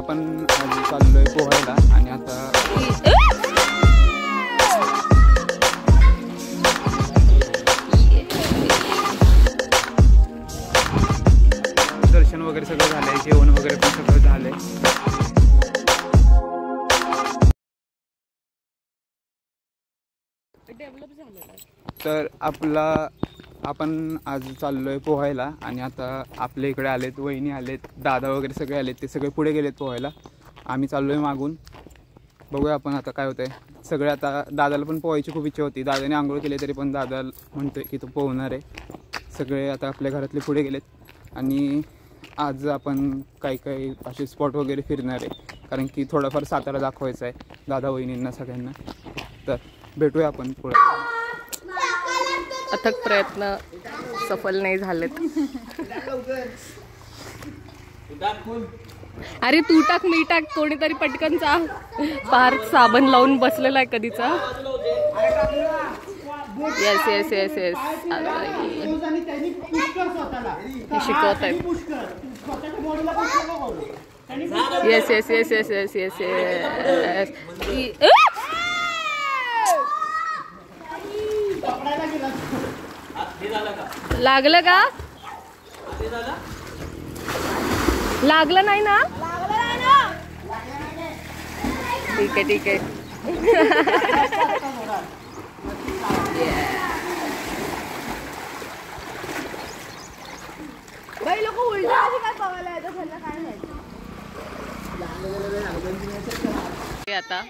आपण आज चाललोय पोहायला आणि आता दर्शन वगैरे सगळं झालंय, जेवण वगैरे पण सगळं झालंय. तर आपण आज चाललोय पोहायला आणि आता आपल्या इकडे आलेत, वहिनी आलेत, दादा वगैरे सगळे आलेत. ते सगळे पुढे गेलेत पोहायला, आम्ही चाललोय मागून. बघूया आपण आता काय होतंय. सगळे आता दादाला पण पोहायची खूप इच्छा होती. दादाने आंघोळ केली तरी पण दादा म्हणतोय की तो पोहणार आहे. सगळे आता आपल्या घरातले पुढे गेलेत आणि आज आपण काही असे स्पॉट वगैरे फिरणार आहे, कारण की थोडंफार सातारा दाखवायचं आहे दादा वहिनींना सगळ्यांना. तर भेटूया आपण पुढे. अथक प्रयत्न सफल नाही झालेत. अरे तू टाक, मी टाक, कोणीतरी पटकन चा. फार साबण लावून बसलेला आहे कधीचा. येस येस येस येस शिकवत आहेत. Yes yes yes yes yes yes yes. लागलं का? लागलं नाही ना? ठीक आहे ठीक आहे. बाई लोक उलटा काय बघायला येतं, काय माहिती. आता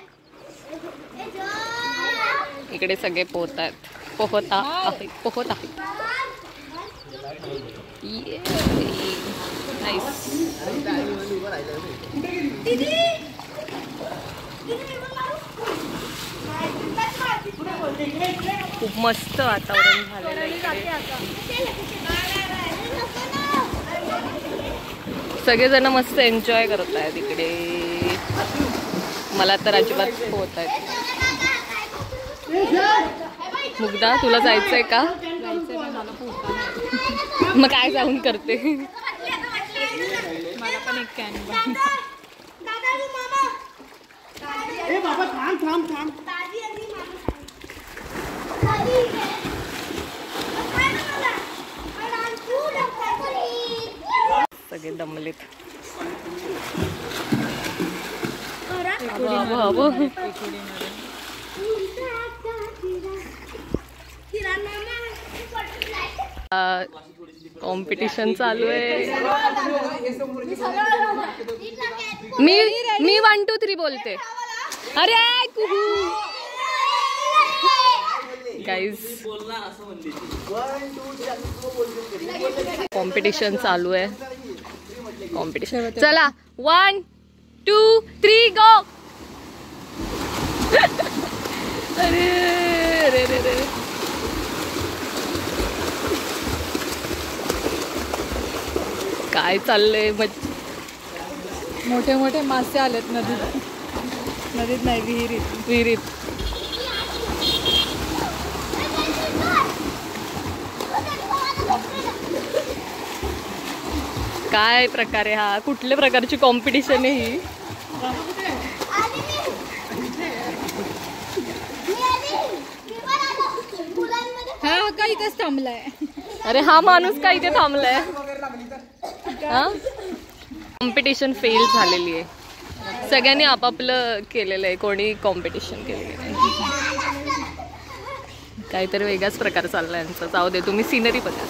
इकडे सगळे पोहत आहेत, पोहत आहे. खूप मस्त वातावरण झालेलं आहे. सगळेजण मस्त एन्जॉय करत आहेत इकडे. मला तर अजिबात पोहत आहेत. मुग्धा तुला जायचंय का? मग काय जाऊन करते. मला पण एक कॅन. सगळे दमलेत. कॉम्पिटिशन चालू आहे. मी 1 2 3 बोलते. अरे गाईज कॉम्पिटिशन चालू आहे. कॉम्पिटिशन चला 1 2 3 गो. अरे अरे अरे काय चाललंय. मोठे मोठे मासे आलेत नदीत. नदीत नाही, विहिरीत. काय प्रकार आहे हा? कुठल्या प्रकारची कॉम्पिटिशन आहे ही? हा का इथेच थांबलाय. अरे हा माणूस का इथे थांबलाय? कॉम्पिटिशन फेल झालेली आहे. सगळ्यांनी आपापलं केलेलं आहे, कोणी कॉम्पिटिशन केलेलं नाही. काहीतरी वेगळाच प्रकार चाललाय यांचा. जाऊ दे, तुम्ही सिनरी बघा.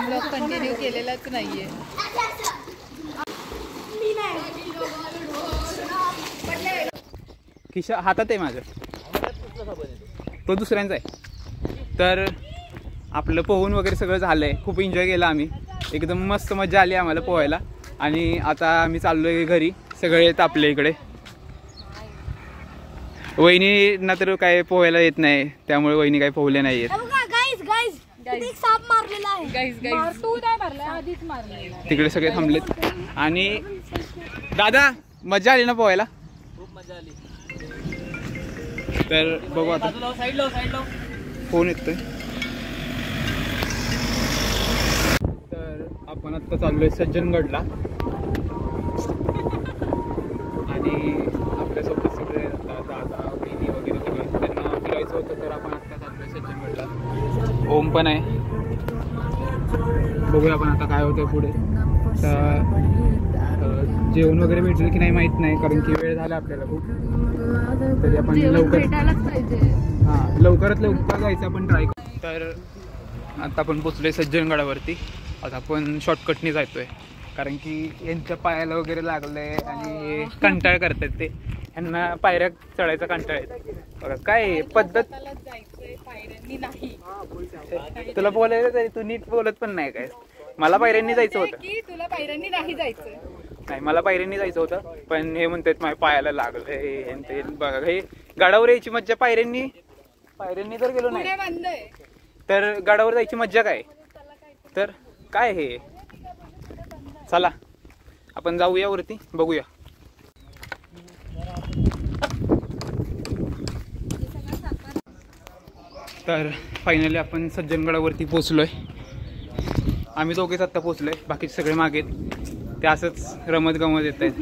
ब्लॉग कंटिन्यू केलेलाच नाहीये. खिशा हातात आहे माझ्या, तो दुसऱ्यांचा आहे. तर आपलं पोहून वगैरे सगळं झालंय. खूप एन्जॉय केला आम्ही, एकदम मस्त मजा आली आम्हाला पोहायला. आणि आता आम्ही चाललोय घरी. सगळे येत आपल्या इकडे. वहिनींना तर काय पोहायला येत नाही, त्यामुळे वहिनी काही पोहले नाही येत. तिकडे सगळे थांबलेत. आणि दादा मजा आली ना पोहायला? खूप मजा आली. तर बघू आता फोन येतोय. आपण आत्ता चाललोय सज्जनगडला आणि आपल्यासोबत सगळे दादा बहिणी वगैरे सगळे त्यांना फिरायचं होतं, तर आपण आत्ता चाललोय सज्जनगडला. ओम पण आहे. बघूया आपण आता काय होतं पुढे. तर जेवण वगैरे भेटलं की नाही माहीत नाही, कारण की वेळ झाला आपल्याला खूप. तरी आपण लवकरात लवकर जायचं आपण ट्राय करू. तर आता आपण पोचलोय सज्जनगडावरती. आता आपण शॉर्टकटने जायतोय, कारण की यांच्या पायाला वगैरे लागलंय आणि कंटाळ करतात ते. यांना पायऱ्या चढायचा कंटाळ आहे. बघा काय पद्धत. तुला बोलायला तरी तू नीट बोलत पण नाही काय. मला पायऱ्यांनी जायचं होतं. तुला पायऱ्यांनी नाही जायचं. नाही, मला पायऱ्यांनी जायचं होतं, पण हे म्हणतात माझ्या पायाला लागलंय. बघा हे गडावर यायची मज्जा पायऱ्यांनी तर गेलो नाही, तर गडावर जायची मज्जा काय. तर काय हे. चला आपण जाऊया वरती, बघूया. तर फायनली आपण सज्जनगडावरती पोचलोय. आम्ही दोघेच आत्ता पोचलोय, बाकीचे सगळे मागेत. ते असंच रमत गमत येत आहेत.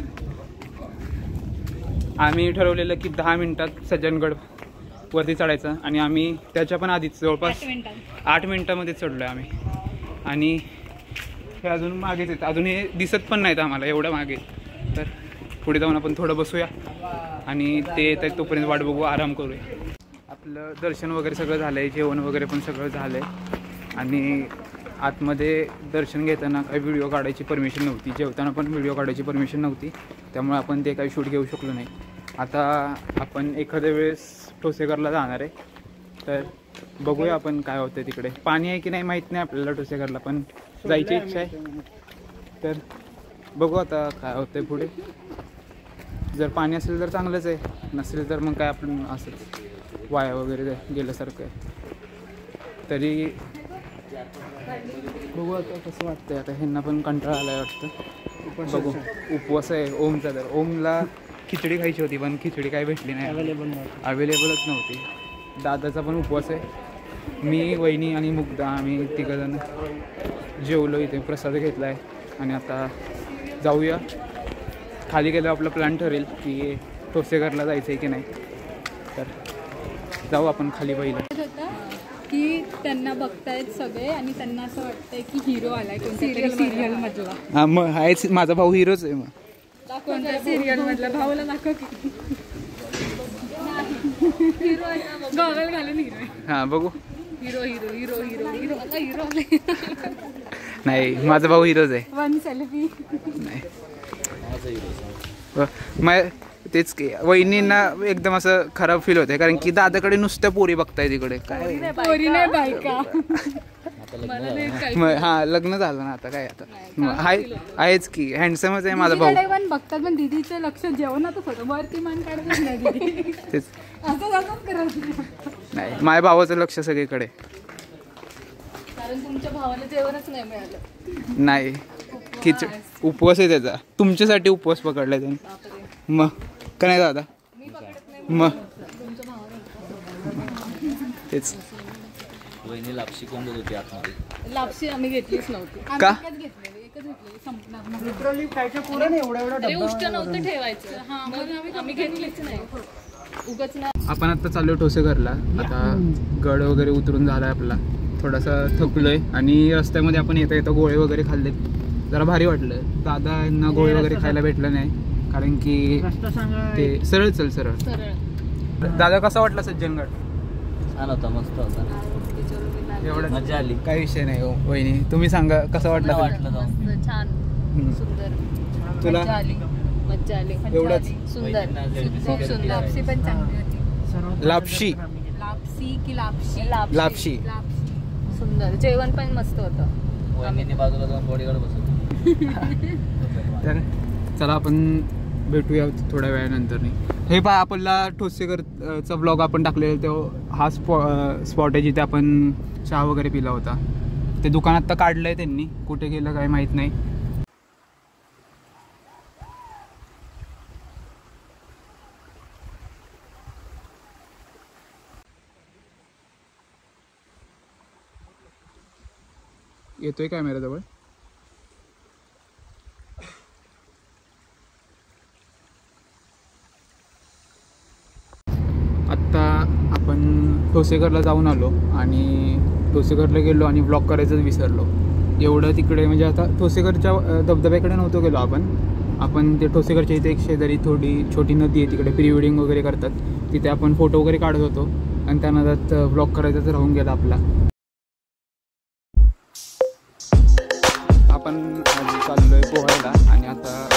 आम्ही ठरवलेलं की 10 मिनिटात सज्जनगड वरती चढायचं, आणि आम्ही त्याच्या पण आधीच जवळपास 8 मिनिटामध्ये चढलो आहे आम्ही. आणि हे अजून मागेच आहेत, अजून हे दिसत पण नाहीत आम्हाला एवढं मागे. तर पुढे जाऊन आपण थोडं बसूया आणि ते येत आहेत तोपर्यंत वाट बघू, आराम करूया. आपलं दर्शन वगैरे सगळं झालं आहे, जेवण वगैरे पण सगळं झालं आहे. आणि आतमध्ये दर्शन घेताना काही व्हिडिओ काढायची परमिशन नव्हती, जेवताना पण व्हिडिओ काढायची परमिशन नव्हती, त्यामुळे आपण ते काही शूट घेऊ शकलो नाही. आता आपण एखाद्या वेळेस ठोसेघरला जाणार आहे, तर बघूया आपण काय होतं तिकडे. पाणी आहे की नाही माहीत नाही आपल्याला ठोसेघरला, पण जायची इच्छा आहे. तर बघू आता काय होतं पुढे. जर पाणी असेल तर चांगलंच आहे, नसेल तर मग काय आपण असंच वाया वगैरे गेल्यासारखं आहे. तरी बघू आता कसं वाटतंय. आता ह्यांना पण कंटाळा आलाय वाटतं. बघू. उपवास आहे ओमचा. तर ओमला खिचडी खायची होती, पण खिचडी काय भेटली नाही, अवेलेबलच नव्हती. दादाचा पण उपवास आहे. मी, वहिनी आणि मुग्धा आम्ही तिघंजण जेवलो इथे, प्रसाद घेतला आहे. आणि आता जाऊया खाली. गेलो आपलं प्लॅन ठरेल की ठोसेघरला जायचं आहे की नाही. तर जाऊ आपण खाली पहिलं. की त्यांना बघतायत सगळे आणि त्यांना असं वाटतंय की हिरो आलाय कोणत्या सिरियल मधला. हा मग आहेच, माझा भाऊ हिरोच आहे. मग कोणत्या सिरियल मधला भाऊला दाखव की गॉगल घालून हिरो. हा बघू. Hero hero hero hero hero hero नाही, माझा भाऊ हिरोच आहे. वन सेल्फी नाही मग तेच की वहिनींना एकदम असं खराब फील होते, कारण की दादाकडे नुसत्या पोरी बघताय तिकडे. काय पोरी नाही बायका. हा लग्न झालं ना आता, काय आता आहेच की. हँडसमच आहे माझा भाऊ. पण बघतात, पण दीदीचं लक्ष जेवणातच होतं. वरती मान काढत नाही तेच. असं करत नाही, माझ्या भावाचं लक्ष सगळीकडे. कारण तुमच्या भावाला जेवणच नाही मिळालं. नाही, उपवास आहे त्याचा. तुमच्यासाठी उपवास पकडलाय त्याने. मग का नाही दादा. मग तेच. वहिनी लापशी कोण देत होती आतमध्ये. लापशी आम्ही घेतलीच नव्हती. का? उष्ट नव्हतं ठेवायचं. आम्ही घेतलीच नाही. उगाच ना. आपण आता चाललो ठोसेघरला. आता गड वगैरे उतरून झालाय आपला. थोडासा थकलोय आणि रस्त्यामध्ये आपण येता गोळे वगैरे खाल्लेत. जरा भारी वाटलं. दादा यांना गोळे वगैरे खायला भेटलं नाही, कारण की ते सरळ चल सरळ. दादा कसा वाटला सज्जनगड. छान होता, मस्त होता, एवढं मजा आली. काही विषय नाही. हो वहिनी तुम्ही सांगा कसं वाटलं. मस्त, छान, सुंदर. तुला मज्जा आली. एवढंच. सुंदर, खूप सुंदर. लापशी पण चांगली होती. लापशी लापसी की लापशी. लापशी सुंदर. जेवण पण मस्त होतं. वहिनीने बाजूला जाऊन बॉडीगार्ड बसवलं. तर चला आपण भेटूया थोड्या वेळानंतर. हे पहा, आपला ठोसेघरचा ब्लॉग आपण टाकलेला तेव्हा हा स्पॉट आहे जिथे आपण चहा वगैरे पिला होता. ते दुकान आत्ता काढलंय त्यांनी, कुठे गेलं काय माहीत नाही. येतोय कॅमेरा जवळ. आपण ठोसेघरला जाऊन आलो आणि ठोसेघरला गेलो आणि ब्लॉग करायचंच विसरलो. एवढं तिकडे म्हणजे आता ठोसेघरच्या धबधब्याकडे नव्हतो गेलो आपण ते ठोसेघरच्या इथे एक शेजारी थोडी छोटी नदी आहे, तिकडे प्री वेडिंग वगैरे करतात, तिथे आपण फोटो वगैरे काढत होतो आणि त्या नदात ब्लॉग करायचाच राहून गेला आपला. आपण आज चाललो आहे पोहायला आणि आता